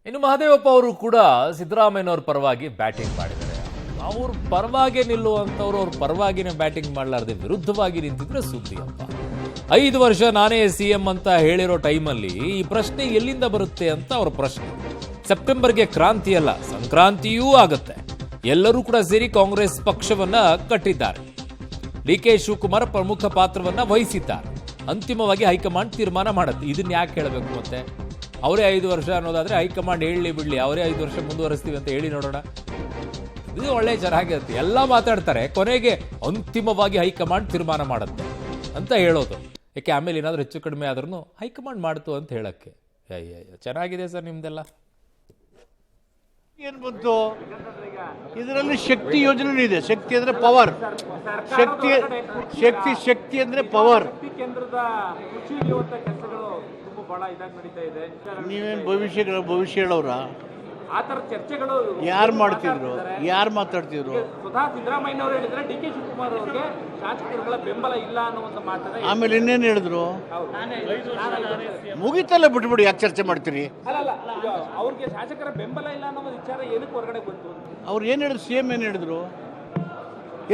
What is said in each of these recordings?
ಇನ್ನು ಮಹದೇವಪ್ಪ ಅವರು ಕೂಡ ಸಿದ್ದರಾಮಯ್ಯನವ್ರ ಪರವಾಗಿ ಬ್ಯಾಟಿಂಗ್ ಮಾಡಿದ್ದಾರೆ. ಅವ್ರ ಪರವಾಗಿ ನಿಲ್ಲುವಂಥವ್ರು ಅವ್ರ ಪರವಾಗಿನೇ ಬ್ಯಾಟಿಂಗ್ ಮಾಡಲಾರದೆ ವಿರುದ್ಧವಾಗಿ ನಿಂತಿದ್ರೆ ಸುದ್ದಿ ಅಪ್ಪ. 5 ವರ್ಷ ನಾನೇ ಸಿಎಂ ಅಂತ ಹೇಳಿರೋ ಟೈಮಲ್ಲಿ ಈ ಪ್ರಶ್ನೆ ಎಲ್ಲಿಂದ ಬರುತ್ತೆ ಅಂತ ಅವ್ರ ಪ್ರಶ್ನೆ. ಸೆಪ್ಟೆಂಬರ್ಗೆ ಕ್ರಾಂತಿ ಅಲ್ಲ, ಸಂಕ್ರಾಂತಿಯೂ ಆಗುತ್ತೆ. ಎಲ್ಲರೂ ಕೂಡ ಸೇರಿ ಕಾಂಗ್ರೆಸ್ ಪಕ್ಷವನ್ನ ಕಟ್ಟಿದ್ದಾರೆ. ಡಿ.ಕೆ. ಶಿವಕುಮಾರ್ ಪ್ರಮುಖ ಪಾತ್ರವನ್ನ ವಹಿಸಿದ್ದಾರೆ. ಅಂತಿಮವಾಗಿ ಹೈಕಮಾಂಡ್ ತೀರ್ಮಾನ ಮಾಡುತ್ತೆ. ಇದನ್ನ ಯಾಕೆ ಹೇಳಬೇಕು? ಮತ್ತೆ ಅವರೇ 5 ವರ್ಷ ಅನ್ನೋದಾದ್ರೆ ಹೈಕಮಾಂಡ್ ಹೇಳಲಿ ಬಿಡ್ಲಿ, ಅವರೇ 5 ವರ್ಷ ಮುಂದುವರಿಸ್ತೀವಿ ಅಂತ ಹೇಳಿ ನೋಡೋಣ. ಇದು ಒಳ್ಳೆ ಚೆನ್ನಾಗಿರುತ್ತೆ. ಎಲ್ಲ ಮಾತಾಡ್ತಾರೆ, ಕೊನೆಗೆ ಅಂತಿಮವಾಗಿ ಹೈಕಮಾಂಡ್ ತೀರ್ಮಾನ ಮಾಡುತ್ತೆ ಅಂತ ಹೇಳೋದು. ಯಾಕೆ ಆಮೇಲೆ ಏನಾದರೂ ಹೆಚ್ಚು ಕಡಿಮೆ ಆದ್ರೂ ಹೈಕಮಾಂಡ್ ಮಾಡ್ತು ಅಂತ ಹೇಳಕ್ಕೆ. ಚೆನ್ನಾಗಿದೆ ಸರ್ ನಿಮ್ದೆಲ್ಲ. ಏನು ಬಂತು ಇದರಲ್ಲಿ? ಶಕ್ತಿ ಯೋಜನೆ ಇದೆ. ಶಕ್ತಿ ಅಂದ್ರೆ ಪವರ್. ಶಕ್ತಿ ಶಕ್ತಿ ಶಕ್ತಿ ಅಂದ್ರೆ ಪವರ್. ನೀವೇನು ಭವಿಷ್ಯ ಹೇಳೋರ? ಆ ತರ ಚರ್ಚೆಗಳು ಯಾರು ಮಾಡ್ತಿದ್ರು? ಯಾರು ಮಾತಾಡ್ತಿದ್ರು? ಸ್ವತಃ ಸಿದ್ದರಾಮಯ್ಯ ಅವರು ಹೇಳಿದ್ರೆ ಡಿ.ಕೆ. ಶಿವಕುಮಾರ್ ಅವರಿಗೆ ಶಾಸಕರುಗಳ ಬೆಂಬಲ ಇಲ್ಲ ಅನ್ನೋ ಒಂದು ಮಾತನ್ನ ಆಮೇಲೆ ಇನ್ನೇನು ಹೇಳಿದ್ರು? ಮುಗಿತಲ್ಲ, ಬಿಟ್ಬಿಡಿ, ಯಾಕೆ ಚರ್ಚೆ ಮಾಡ್ತೀರಿ? ಅಲ್ಲ ಅವ್ರಿಗೆ ಶಾಸಕರ ಬೆಂಬಲ ಇಲ್ಲ ಅನ್ನೋ ಒಂದು ವಿಚಾರ ಏನಕ್ಕೆ ಹೊರಗಡೆ ಬಂತು? ಅವ್ರು ಏನು ಹೇಳಿದ್ರು? ಸಿಎಂ ಏನು ಹೇಳಿದ್ರು?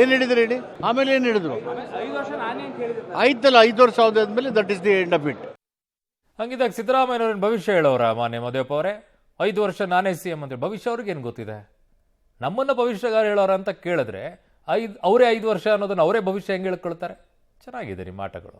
ಏನು ಹೇಳಿದ್ರು ಹೇಳಿ? ಆಮೇಲೆ ಏನು ಹೇಳಿದ್ರು? 5 ವರ್ಷ ನಾನೇ ಅಂತ ಹೇಳಿದ್ರು. ಆಯ್ತಲ್ಲ, 5 ವರ್ಷ ಆದ್ಮೇಲೆ that is the end of it. ಹಂಗಿದಾಗ ಸಿದ್ದರಾಮಯ್ಯನವ್ರ ಭವಿಷ್ಯ ಹೇಳೋರ ಮಾನ್ಯ ಮಹದೇವಪ್ಪ ಅವರೇ? 5 ವರ್ಷ ನಾನೇ ಸಿಎಂ ಅಂತ ಭವಿಷ್ಯ ಅವ್ರಿಗೆ ಏನು ಗೊತ್ತಿದೆ? ನಮ್ಮನ್ನ ಭವಿಷ್ಯಗಾರ ಹೇಳೋರ ಅಂತ ಕೇಳಿದ್ರೆ ಅವರೇ 5 ವರ್ಷ ಅನ್ನೋದನ್ನ ಅವರೇ ಭವಿಷ್ಯ ಹೆಂಗೆ ಹೇಳ್ಕೊಳ್ತಾರೆ? ಚೆನ್ನಾಗಿದೆ ನಿಮ್ಮ ಆಟಗಳು.